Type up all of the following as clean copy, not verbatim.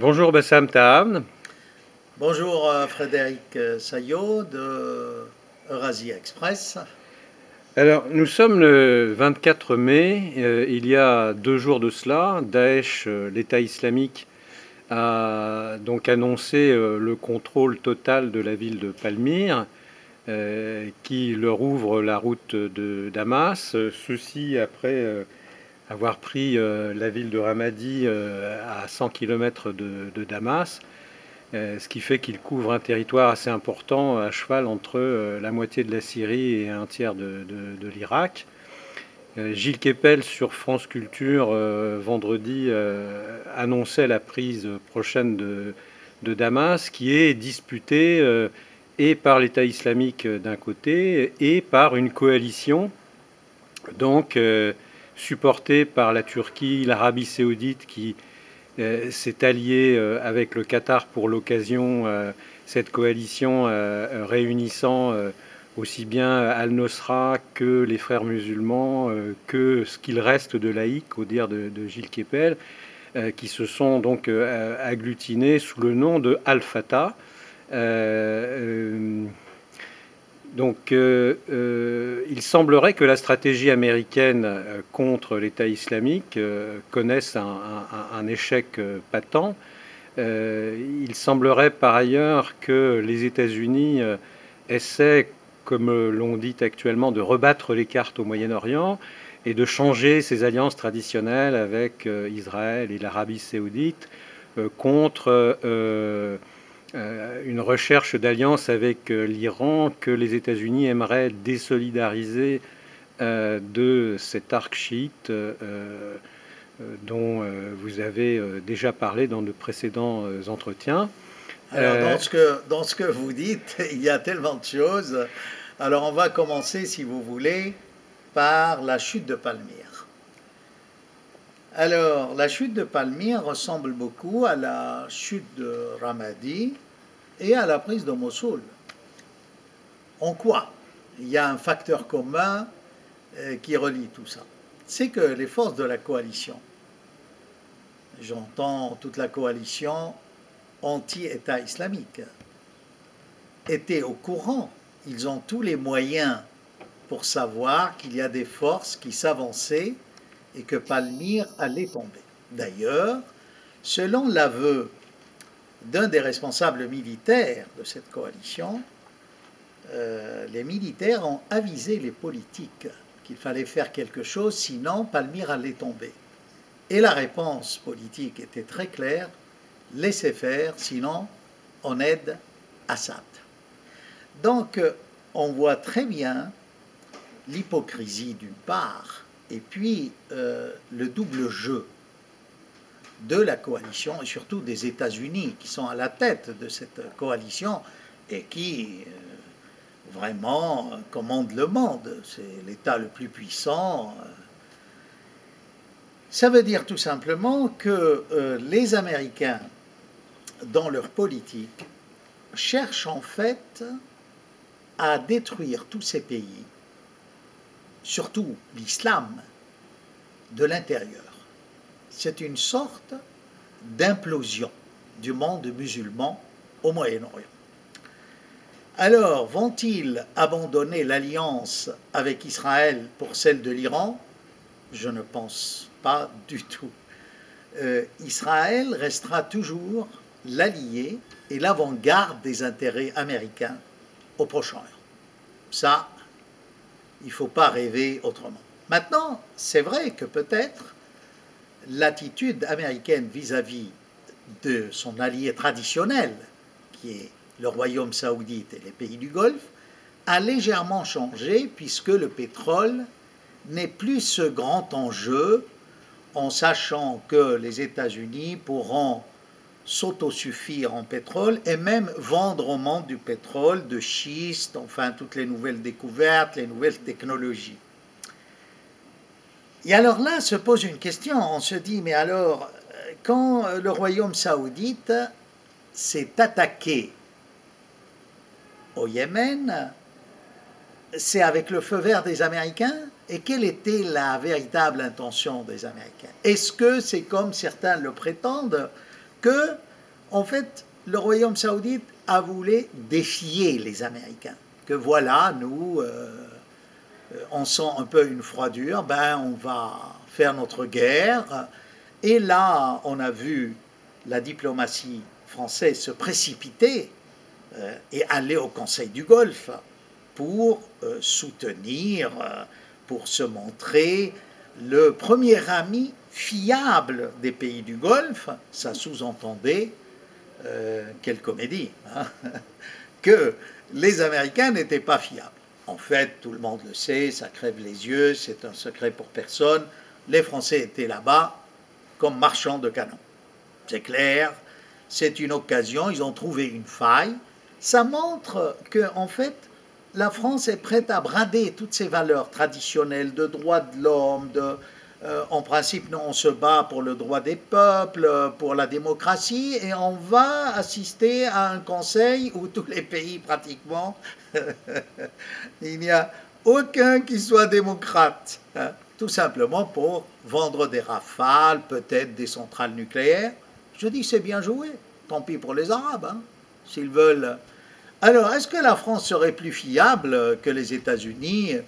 Bonjour Bassam Tahamn. Bonjour Frédéric Sayot de Eurasia Express. Alors, nous sommes le 24 mai. Il y a 2 jours de cela, Daesh, l'État islamique, a donc annoncé le contrôle total de la ville de Palmyre, qui leur ouvre la route de Damas. Ceci après avoir pris la ville de Ramadi à 100 km de Damas. Ce qui fait qu'il couvre un territoire assez important à cheval entre la moitié de la Syrie et un tiers de l'Irak. Gilles Kepel sur France Culture vendredi annonçait la prise prochaine de Damas, qui est disputée et par l'État islamique d'un côté et par une coalition donc supportée par la Turquie, l'Arabie saoudite qui s'est allié avec le Qatar pour l'occasion, cette coalition réunissant aussi bien Al-Nosra que les frères musulmans, que ce qu'il reste de laïcs, au dire de Gilles Kepel, qui se sont donc agglutinés sous le nom de Al-Fatah. Donc il semblerait que la stratégie américaine contre l'État islamique connaisse un échec patent. Il semblerait par ailleurs que les États-Unis essaient, comme l'on dit actuellement, de rebattre les cartes au Moyen-Orient et de changer ses alliances traditionnelles avec Israël et l'Arabie saoudite contre une recherche d'alliance avec l'Iran que les États-Unis aimeraient désolidariser de cet arc chiite dont vous avez déjà parlé dans de précédents entretiens. Alors dans ce que vous dites, il y a tellement de choses. Alors on va commencer, si vous voulez, par la chute de Palmyre. Alors la chute de Palmyre ressemble beaucoup à la chute de Ramadi et à la prise de Mossoul. En quoi? Il y a un facteur commun qui relie tout ça. C'est que les forces de la coalition, j'entends toute la coalition anti-État islamique, étaient au courant. Ils ont tous les moyens pour savoir qu'il y a des forces qui s'avançaient et que Palmyre allait tomber. D'ailleurs, selon l'aveu d'un des responsables militaires de cette coalition, les militaires ont avisé les politiques qu'il fallait faire quelque chose, sinon Palmyre allait tomber. Et la réponse politique était très claire: laissez faire, sinon on aide Assad. Donc on voit très bien l'hypocrisie d'une part, et puis le double jeu de la coalition, et surtout des États-Unis qui sont à la tête de cette coalition et qui vraiment commandent le monde. C'est l'État le plus puissant. Ça veut dire tout simplement que les Américains, dans leur politique, cherchent en fait à détruire tous ces pays, surtout l'islam, de l'intérieur. C'est une sorte d'implosion du monde musulman au Moyen-Orient. Alors, vont-ils abandonner l'alliance avec Israël pour celle de l'Iran? Je ne pense pas du tout. Israël restera toujours l'allié et l'avant-garde des intérêts américains au Proche-Orient. Ça, il ne faut pas rêver autrement. Maintenant, c'est vrai que peut-être l'attitude américaine vis-à-vis de son allié traditionnel, qui est le Royaume saoudite et les pays du Golfe, a légèrement changé puisque le pétrole n'est plus ce grand enjeu, en sachant que les États-Unis pourront s'autosuffire en pétrole et même vendre au monde du pétrole, de schiste, enfin toutes les nouvelles découvertes, les nouvelles technologies. Et alors là se pose une question, on se dit, mais alors, quand le Royaume saoudite s'est attaqué au Yémen, c'est avec le feu vert des Américains? Et quelle était la véritable intention des Américains? Est-ce que c'est comme certains le prétendent, que En fait, le Royaume saoudite a voulu défier les Américains. Que voilà, nous, on sent un peu une froidure, ben on va faire notre guerre. Et là, on a vu la diplomatie française se précipiter et aller au Conseil du Golfe pour soutenir, pour se montrer le premier ami fiable des pays du Golfe. Ça sous-entendait, quelle comédie, hein, que les Américains n'étaient pas fiables. En fait, tout le monde le sait, ça crève les yeux, c'est un secret pour personne. Les Français étaient là-bas comme marchands de canons. C'est clair, c'est une occasion, ils ont trouvé une faille. Ça montre que, en fait, la France est prête à brader toutes ses valeurs traditionnelles de droits de l'homme, en principe, nous, on se bat pour le droit des peuples, pour la démocratie, et on va assister à un conseil où tous les pays, pratiquement, il n'y a aucun qui soit démocrate, hein, tout simplement pour vendre des rafales, peut-être des centrales nucléaires. Je dis c'est bien joué, tant pis pour les Arabes, hein, s'ils veulent. Alors, est-ce que la France serait plus fiable que les États-Unis?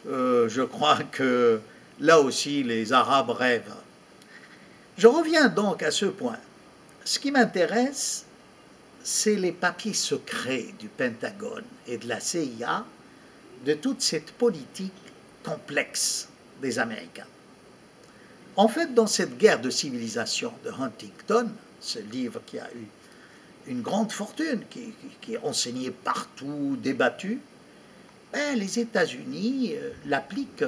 Je crois que là aussi, les Arabes rêvent. Je reviens donc à ce point. Ce qui m'intéresse, c'est les papiers secrets du Pentagone et de la CIA de toute cette politique complexe des Américains. En fait, dans cette guerre de civilisation de Huntington, ce livre qui a eu une grande fortune, qui est enseigné partout, débattu, ben, les États-Unis l'appliquent.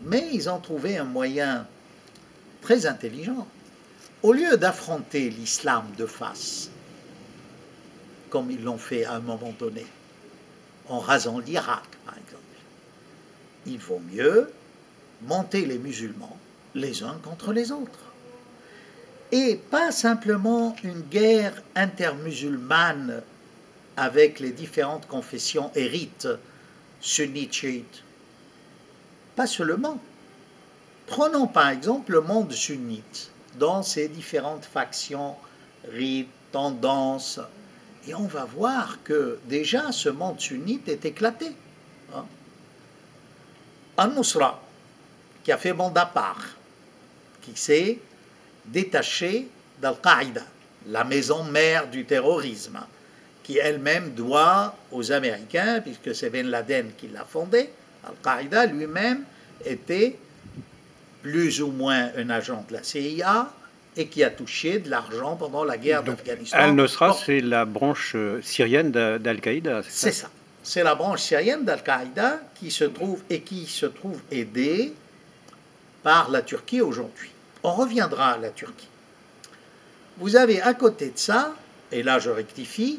Mais ils ont trouvé un moyen très intelligent. Au lieu d'affronter l'islam de face, comme ils l'ont fait à un moment donné, en rasant l'Irak, par exemple, il vaut mieux monter les musulmans les uns contre les autres. Et pas simplement une guerre intermusulmane avec les différentes confessions et rites, sunnites, chiites. Pas seulement. Prenons par exemple le monde sunnite, dans ses différentes factions, rites, tendances, et on va voir que déjà ce monde sunnite est éclaté. Hein. Al-Nusra, qui a fait bande à part, qui s'est détaché d'Al-Qaïda, la maison mère du terrorisme, qui elle-même doit aux Américains, puisque c'est Ben Laden qui l'a fondée. Al-Qaïda lui-même était plus ou moins un agent de la CIA et qui a touché de l'argent pendant la guerre d'Afghanistan. Al-Nusra, bon, c'est la branche syrienne d'Al-Qaïda, c'est ça? C'est la branche syrienne d'Al-Qaïda qui se trouve aidée par la Turquie aujourd'hui. On reviendra à la Turquie. Vous avez à côté de ça, et là je rectifie,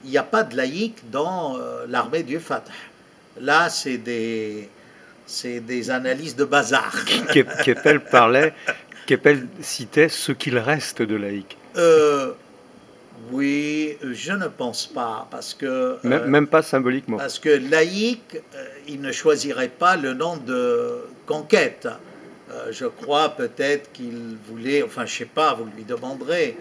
il n'y a pas de laïcs dans l'armée du Fatah. Là, c'est des analyses de bazar. Keppel citait ce qu'il reste de laïcs. Oui, je ne pense pas, parce que... Même pas symboliquement. Parce que laïc, il ne choisirait pas le nom de conquête. Je crois peut-être qu'il voulait, enfin je ne sais pas, vous lui demanderez,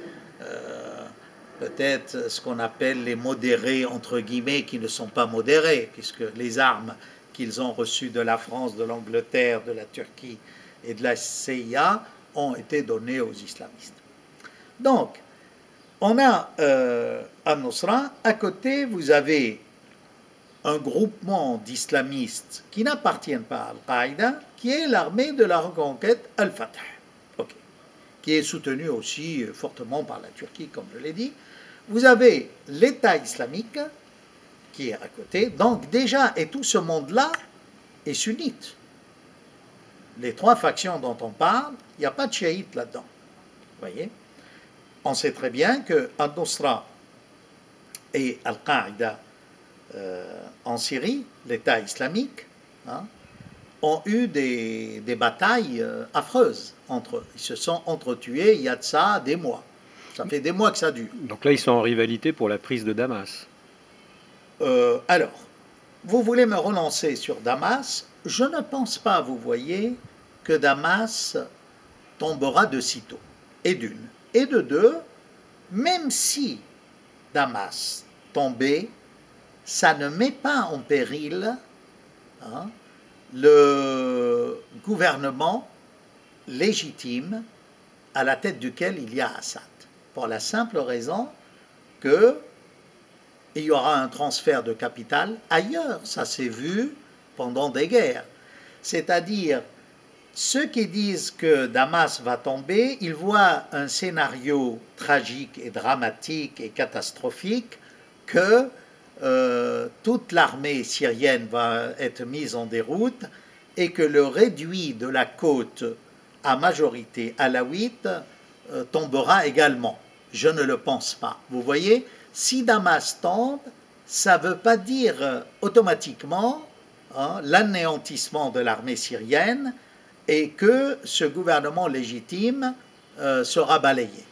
peut-être ce qu'on appelle les modérés, entre guillemets, qui ne sont pas modérés, puisque les armes qu'ils ont reçues de la France, de l'Angleterre, de la Turquie et de la CIA ont été données aux islamistes. Donc, on a Al-Nusra, à côté vous avez un groupement d'islamistes qui n'appartiennent pas à Al-Qaïda, qui est l'armée de la reconquête Al-Fatah, qui est soutenue aussi fortement par la Turquie, comme je l'ai dit. Vous avez l'État islamique qui est à côté, donc déjà, et tout ce monde-là est sunnite. Les trois factions dont on parle, il n'y a pas de chiites là-dedans. Vous voyez? On sait très bien que Al-Nusra et Al-Qaïda en Syrie, l'État islamique, hein, ont eu des batailles affreuses entre eux. Ils se sont entretués il y a de ça des mois. Ça fait des mois que ça dure. Donc là, ils sont en rivalité pour la prise de Damas. Alors, vous voulez me relancer sur Damas? Je ne pense pas, vous voyez, que Damas tombera de sitôt. Et d'une. Et de deux, même si Damas tombait, ça ne met pas en péril hein, le gouvernement légitime à la tête duquel il y a Assad, pour la simple raison qu'il y aura un transfert de capital ailleurs. Ça s'est vu pendant des guerres. C'est-à-dire, ceux qui disent que Damas va tomber, ils voient un scénario tragique et dramatique et catastrophique que toute l'armée syrienne va être mise en déroute et que le réduit de la côte à majorité alaouite tombera également. Je ne le pense pas. Vous voyez, si Damas tombe, ça ne veut pas dire automatiquement l'anéantissement de l'armée syrienne et que ce gouvernement légitime sera balayé.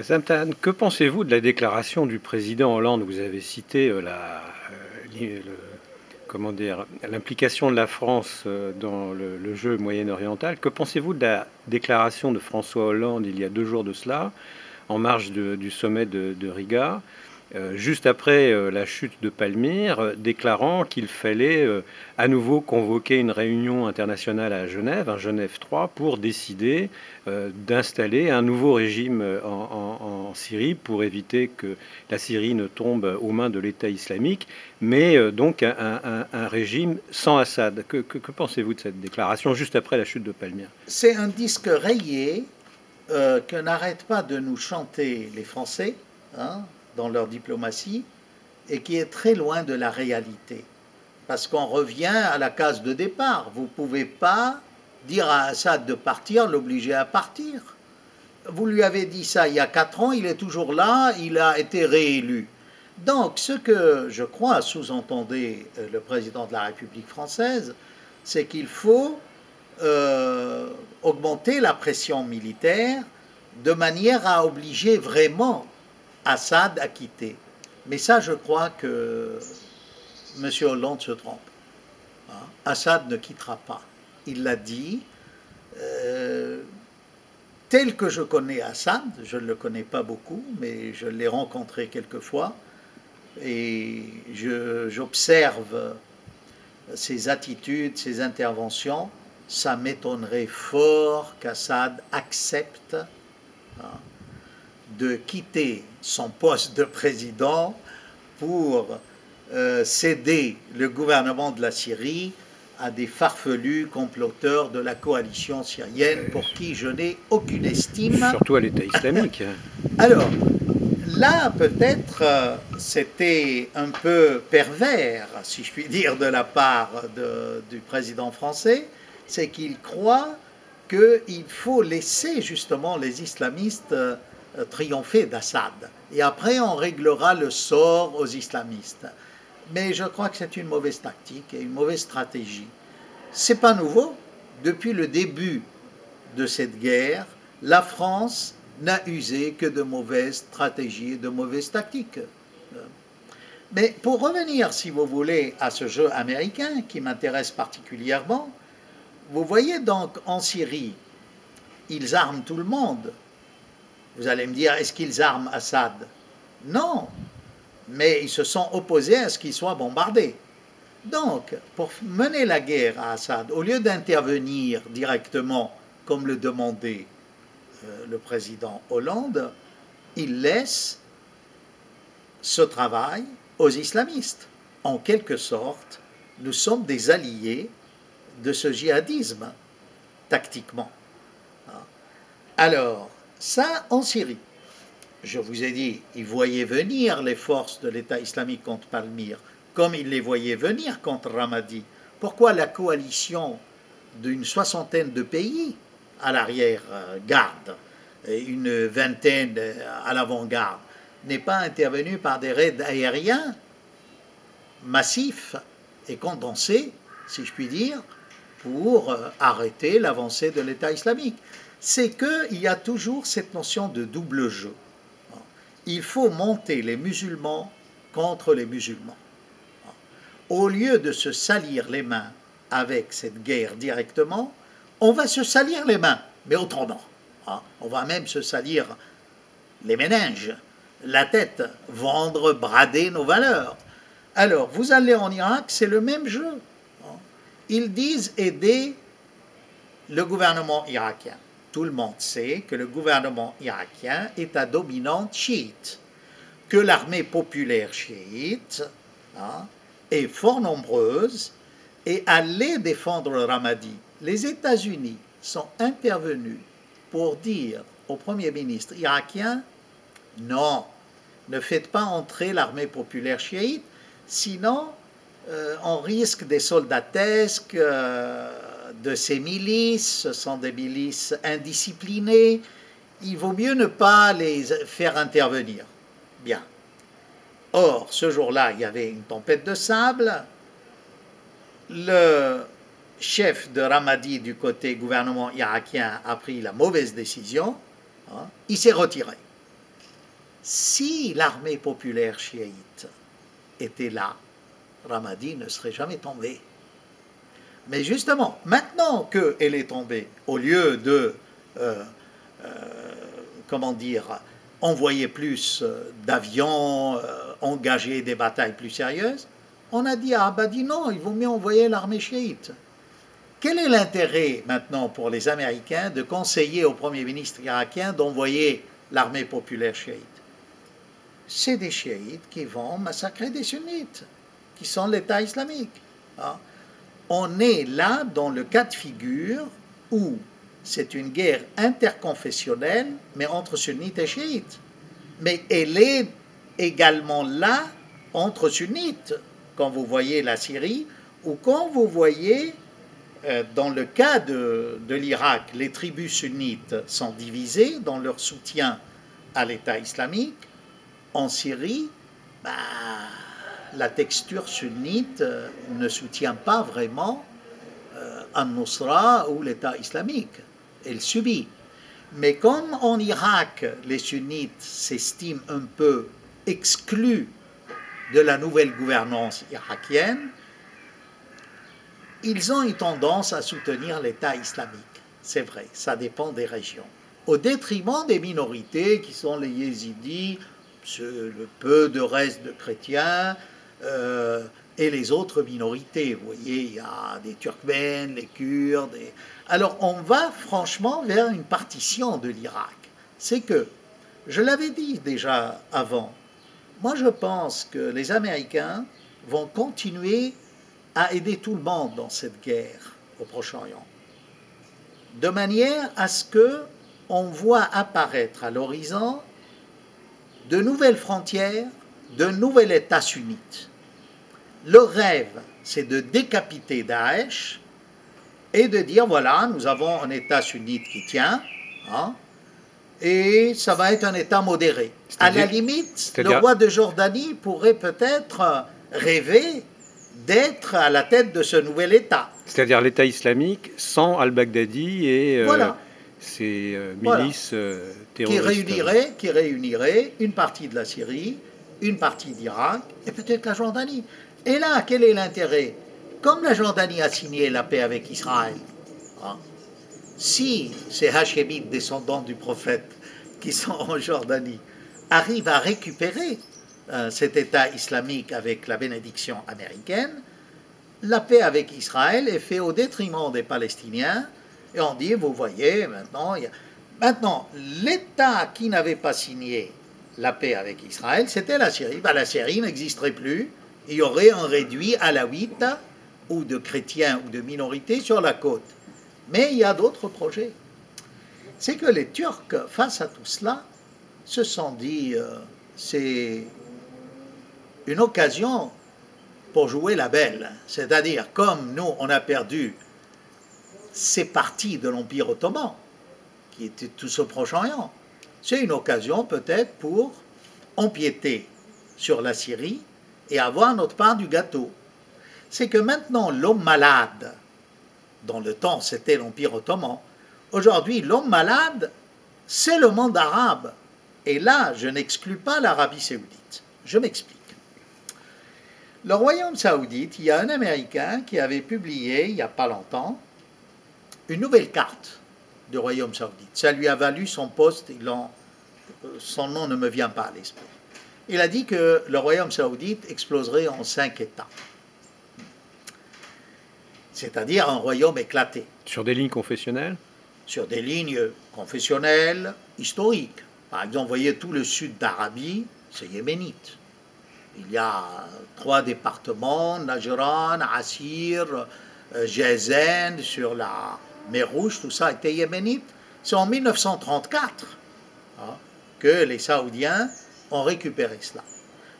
Zamtan, que pensez-vous de la déclaration du président Hollande? Vous avez cité l'implication de la France dans le jeu moyen-oriental. Que pensez-vous de la déclaration de François Hollande il y a 2 jours de cela, en marge du sommet de Riga, juste après la chute de Palmyre, déclarant qu'il fallait à nouveau convoquer une réunion internationale à Genève, un Genève 3, pour décider d'installer un nouveau régime en Syrie pour éviter que la Syrie ne tombe aux mains de l'État islamique, mais donc un régime sans Assad. Que pensez-vous de cette déclaration juste après la chute de Palmyre? C'est un disque rayé que n'arrêtent pas de nous chanter les Français, dans leur diplomatie, et qui est très loin de la réalité. Parce qu'on revient à la case de départ. Vous ne pouvez pas dire à Assad de partir, l'obliger à partir. Vous lui avez dit ça il y a 4 ans, il est toujours là, il a été réélu. Donc, ce que je crois sous-entendait le président de la République française, c'est qu'il faut augmenter la pression militaire de manière à obliger vraiment Assad à quitter. Mais ça, je crois que M. Hollande se trompe. Assad ne quittera pas. Il l'a dit. Tel que je connais Assad, je ne le connais pas beaucoup, mais je l'ai rencontré quelquefois, et j'observe ses attitudes, ses interventions. Ça m'étonnerait fort qu'Assad accepte de quitter son poste de président pour céder le gouvernement de la Syrie à des farfelus comploteurs de la coalition syrienne pour qui je n'ai aucune estime. Surtout à l'État islamique. Alors, là, peut-être, c'était un peu pervers, si je puis dire, de la part du président français, c'est qu'il croit qu'il faut laisser justement les islamistes triompher d'Assad. Et après, on réglera le sort aux islamistes. Mais je crois que c'est une mauvaise tactique et une mauvaise stratégie. C'est pas nouveau. Depuis le début de cette guerre, la France n'a usé que de mauvaises stratégies et de mauvaises tactiques. Mais pour revenir, si vous voulez, à ce jeu américain qui m'intéresse particulièrement, vous voyez donc en Syrie, ils arment tout le monde. Vous allez me dire, est-ce qu'ils arment Assad? Non, mais ils se sont opposés à ce qu'il soit bombardé. Donc, pour mener la guerre à Assad, au lieu d'intervenir directement, comme le demandait le président Hollande, il laisse ce travail aux islamistes. En quelque sorte, nous sommes des alliés de ce djihadisme, tactiquement. Alors, ça en Syrie. Je vous ai dit, ils voyaient venir les forces de l'État islamique contre Palmyre, comme ils les voyaient venir contre Ramadi. Pourquoi la coalition d'une 60aine de pays à l'arrière-garde et une vingtaine à l'avant-garde n'est pas intervenue par des raids aériens massifs et condensés, si je puis dire, pour arrêter l'avancée de l'État islamique? C'est qu'il y a toujours cette notion de double jeu. Il faut monter les musulmans contre les musulmans. Au lieu de se salir les mains avec cette guerre directement, on va se salir les mains, mais autrement. On va même se salir les méninges, la tête, vendre, brader nos valeurs. Alors, vous allez en Irak, c'est le même jeu. Ils disent aider le gouvernement irakien. Tout le monde sait que le gouvernement irakien est à dominante chiite, que l'armée populaire chiite est fort nombreuse et allait défendre le Ramadi. Les États-Unis sont intervenus pour dire au Premier ministre irakien, non, ne faites pas entrer l'armée populaire chiite, sinon on risque des soldatesques de ces milices, ce sont des milices indisciplinées, il vaut mieux ne pas les faire intervenir. Bien. Or, ce jour-là, il y avait une tempête de sable, le chef de Ramadi du côté gouvernement irakien a pris la mauvaise décision, il s'est retiré. Si l'armée populaire chiite était là, Ramadi ne serait jamais tombé. Mais justement, maintenant qu'elle est tombée, au lieu de, envoyer plus d'avions, engager des batailles plus sérieuses, on a dit à Abadi, non, il vaut mieux envoyer l'armée chiite. Quel est l'intérêt maintenant pour les Américains de conseiller au Premier ministre irakien d'envoyer l'armée populaire chiite? C'est des chiites qui vont massacrer des sunnites, qui sont l'État islamique. On est là dans le cas de figure où c'est une guerre interconfessionnelle, mais entre sunnites et chiites. Mais elle est également là entre sunnites, quand vous voyez la Syrie, ou quand vous voyez, dans le cas de l'Irak, les tribus sunnites sont divisées dans leur soutien à l'État islamique. En Syrie, la texture sunnite ne soutient pas vraiment Al-Nusra ou l'État islamique. Elle subit. Mais comme en Irak, les sunnites s'estiment un peu exclus de la nouvelle gouvernance irakienne, ils ont une tendance à soutenir l'État islamique. C'est vrai, ça dépend des régions. Au détriment des minorités qui sont les yézidis, le peu de restes de chrétiens, et les autres minorités. Vous voyez, il y a des Turkmènes, les Kurdes. Alors, on va franchement vers une partition de l'Irak. C'est que, je l'avais dit déjà avant, moi je pense que les Américains vont continuer à aider tout le monde dans cette guerre au Proche-Orient, de manière à ce qu'on voit apparaître à l'horizon de nouvelles frontières, de nouvel État sunnite. Le rêve, c'est de décapiter Daesh et de dire, voilà, nous avons un État sunnite qui tient, et ça va être un État modéré. À la limite, le roi de Jordanie pourrait peut-être rêver d'être à la tête de ce nouvel État. C'est-à-dire l'État islamique sans al-Baghdadi et voilà. Ces milices terroristes. Qui réunirait une partie de la Syrie, une partie d'Irak et peut-être la Jordanie. Et là, quel est l'intérêt? Comme la Jordanie a signé la paix avec Israël, si ces Hachémites, descendants du prophète, qui sont en Jordanie, arrivent à récupérer cet État islamique avec la bénédiction américaine, la paix avec Israël est faite au détriment des Palestiniens. Et on dit, vous voyez, maintenant l'État qui n'avait pas signé la paix avec Israël, c'était la Syrie. La Syrie n'existerait plus. Il y aurait un réduit alawite ou de chrétiens ou de minorités sur la côte. Mais il y a d'autres projets. C'est que les Turcs, face à tout cela, se sont dit, c'est une occasion pour jouer la belle. C'est-à-dire, comme nous, on a perdu ces parties de l'Empire ottoman, qui étaient tout ce Proche-Orient, c'est une occasion peut-être pour empiéter sur la Syrie et avoir notre part du gâteau. C'est que maintenant, l'homme malade, dans le temps c'était l'Empire ottoman, aujourd'hui l'homme malade, c'est le monde arabe. Et là, je n'exclus pas l'Arabie saoudite. Je m'explique. Le royaume saoudite, il y a un Américain qui avait publié, il n'y a pas longtemps, une nouvelle carte du royaume saoudite. Ça lui a valu son poste, ils l'ont son nom ne me vient pas à l'esprit. Il a dit que le royaume saoudite exploserait en 5 États. C'est-à-dire un royaume éclaté. Sur des lignes confessionnelles? Sur des lignes confessionnelles, historiques. Par exemple, vous voyez tout le sud d'Arabie, c'est yéménite. Il y a 3 départements, Najran, Assir, Jezen, sur la mer Rouge, tout ça était yéménite. C'est en 1934 que les Saoudiens ont récupéré cela.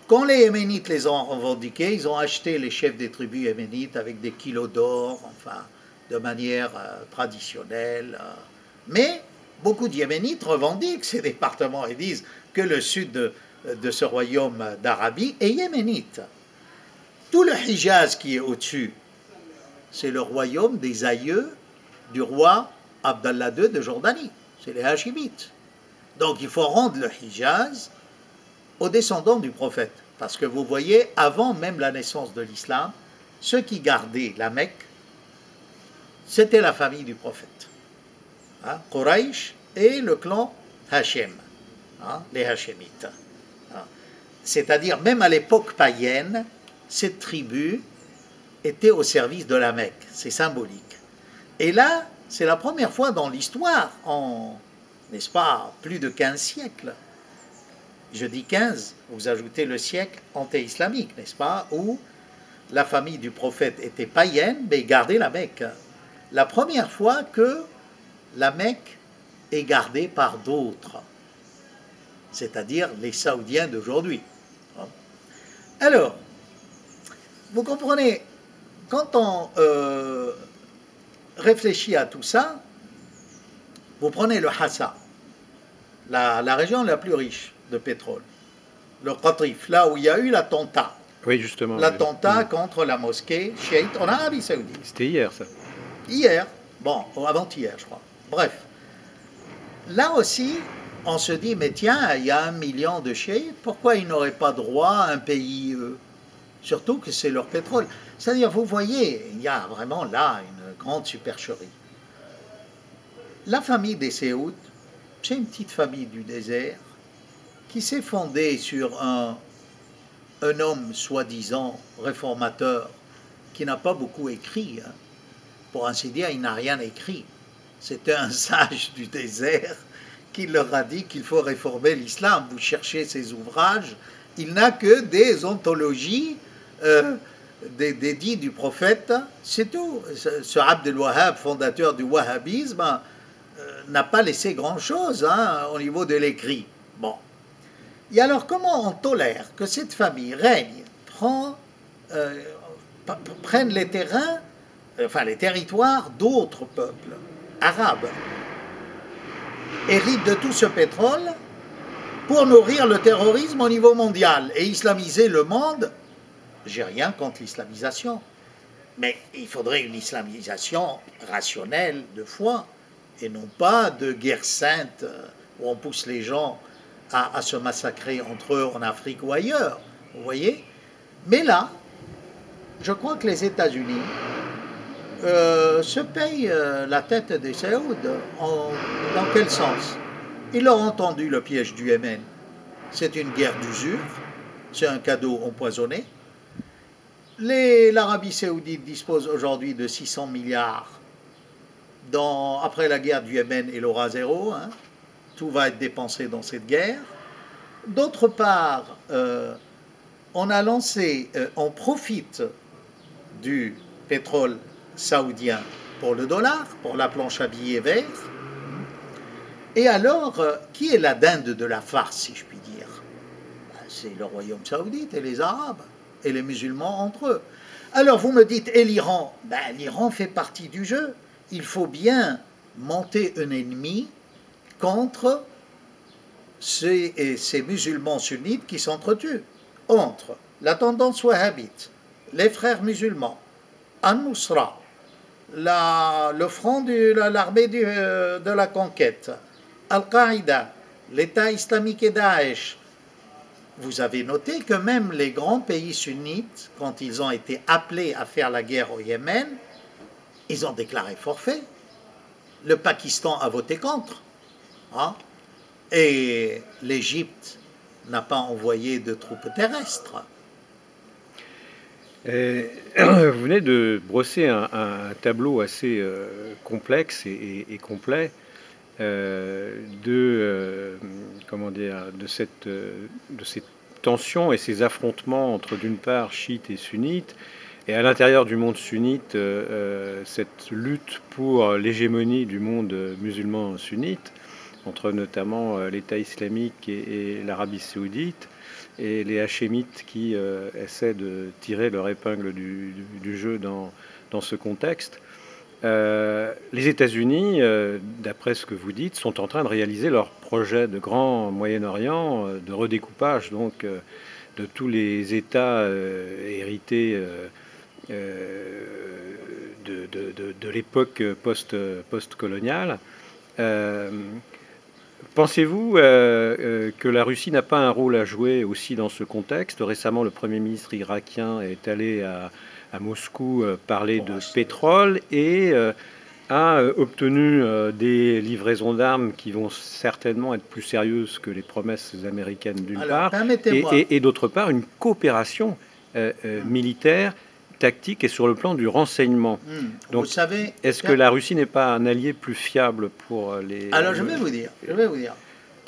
Quand les Yéménites les ont revendiqués, ils ont acheté les chefs des tribus yéménites avec des kilos d'or, enfin, de manière traditionnelle. Mais beaucoup de Yéménites revendiquent ces départements et disent que le sud de ce royaume d'Arabie est yéménite. Tout le Hijaz qui est au-dessus, c'est le royaume des aïeux du roi Abdallah II de Jordanie. C'est les Hachimites. Donc il faut rendre le Hijaz aux descendants du prophète. Parce que vous voyez, avant même la naissance de l'islam, ceux qui gardaient la Mecque, c'était la famille du prophète. Quraysh et le clan Hachem, les Hachemites. C'est-à-dire, même à l'époque païenne, cette tribu était au service de la Mecque. C'est symbolique. Et là, c'est la première fois dans l'histoire, en, n'est-ce pas, plus de 15 siècles. Je dis 15, vous ajoutez le siècle anté-islamique, n'est-ce pas, où la famille du prophète était païenne, mais gardait la Mecque. La première fois que la Mecque est gardée par d'autres, c'est-à-dire les Saoudiens d'aujourd'hui. Alors, vous comprenez, quand on réfléchit à tout ça, vous prenez le Hassa, la région la plus riche de pétrole, le Qatif, là où il y a eu l'attentat. Oui, justement. L'attentat contre la mosquée chiite en Arabie Saoudite. C'était hier, ça. Hier, bon, avant-hier, je crois. Bref, là aussi, on se dit, mais tiens, il y a 1 million de chiites, pourquoi ils n'auraient pas droit à un pays, surtout que c'est leur pétrole. C'est-à-dire, vous voyez, il y a vraiment là une grande supercherie. La famille des Saouds, c'est une petite famille du désert qui s'est fondée sur un homme soi-disant réformateur qui n'a pas beaucoup écrit. Pour ainsi dire, il n'a rien écrit. C'était un sage du désert qui leur a dit qu'il faut réformer l'islam. Vous cherchez ses ouvrages, il n'a que des ontologies des dits du prophète, c'est tout. Ce Abd el-Wahhab, fondateur du wahhabisme, n'a pas laissé grand-chose au niveau de l'écrit. Bon. Et alors, comment on tolère que cette famille règne, prenne les terrains, enfin les territoires d'autres peuples arabes, hérite de tout ce pétrole pour nourrir le terrorisme au niveau mondial et islamiser le monde? J'ai rien contre l'islamisation, mais il faudrait une islamisation rationnelle de foi et non pas de guerre sainte où on pousse les gens à se massacrer entre eux en Afrique ou ailleurs, vous voyez. Mais là, je crois que les États-Unis se payent la tête des Saouds. Dans quel sens? Ils ont entendu le piège du Yémen. C'est une guerre d'usure, c'est un cadeau empoisonné. L'Arabie Saoudite dispose aujourd'hui de 600 milliards. Après la guerre du Yémen, il aura zéro. Tout va être dépensé dans cette guerre. D'autre part, on a lancé, on profite du pétrole saoudien pour le dollar, pour la planche à billets verts. Et alors, qui est la dinde de la farce, si je puis dire? C'est le royaume saoudite et les Arabes, et les musulmans entre eux. Alors vous me dites, et l'Iran? L'Iran fait partie du jeu. Il faut bien monter un ennemi contre ces musulmans sunnites qui s'entretuent. Entre la tendance wahhabite, les frères musulmans, An-Nusra, le front de l'armée de la conquête, Al-Qaïda, l'État islamique et Daesh. Vous avez noté que même les grands pays sunnites, quand ils ont été appelés à faire la guerre au Yémen, ils ont déclaré forfait. Le Pakistan a voté contre. Et l'Égypte n'a pas envoyé de troupes terrestres. Vous venez de brosser un tableau assez complexe et complet de ces tensions et ces affrontements entre d'une part chiites et sunnites, et à l'intérieur du monde sunnite, cette lutte pour l'hégémonie du monde musulman sunnite, entre notamment l'État islamique et l'Arabie saoudite, et les hachémites qui essaient de tirer leur épingle du jeu dans ce contexte. Les États-Unis, d'après ce que vous dites, sont en train de réaliser leur projet de grand Moyen-Orient, de redécoupage donc de tous les États hérités de l'époque post-coloniale. Pensez-vous que la Russie n'a pas un rôle à jouer aussi dans ce contexte? Récemment, le Premier ministre irakien est allé à Moscou parler de pétrole et a obtenu des livraisons d'armes qui vont certainement être plus sérieuses que les promesses américaines d'une part, et d'autre part une coopération militaire, tactique et sur le plan du renseignement. Donc, vous savez, est-ce que la Russie n'est pas un allié plus fiable pour les... Alors je vais vous dire.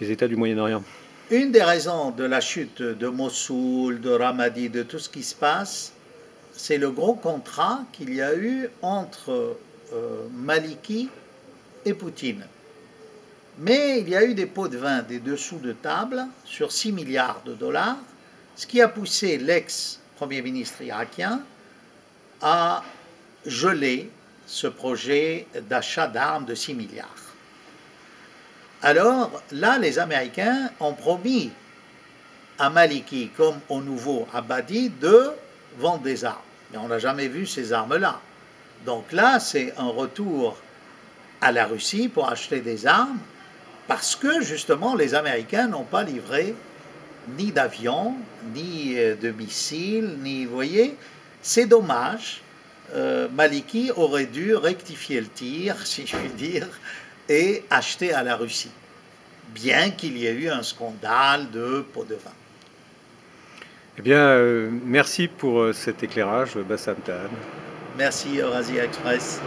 Les États du Moyen-Orient? Une des raisons de la chute de Mossoul, de Ramadi, de tout ce qui se passe, c'est le gros contrat qu'il y a eu entre Maliki et Poutine. Mais il y a eu des pots de vin, des dessous de table, sur 6 milliards de dollars, ce qui a poussé l'ex-premier ministre irakien à geler ce projet d'achat d'armes de 6 milliards. Alors là, les Américains ont promis à Maliki, comme au nouveau Abadi, de vendre des armes. Mais on n'a jamais vu ces armes-là. Donc là, c'est un retour à la Russie pour acheter des armes, parce que justement, les Américains n'ont pas livré ni d'avions, ni de missiles, ni, vous voyez, c'est dommage. Maliki aurait dû rectifier le tir, si je puis dire, et acheter à la Russie, bien qu'il y ait eu un scandale de pot de vin. Eh bien, merci pour cet éclairage, Bassam Tahan. Merci, Eurasia Express.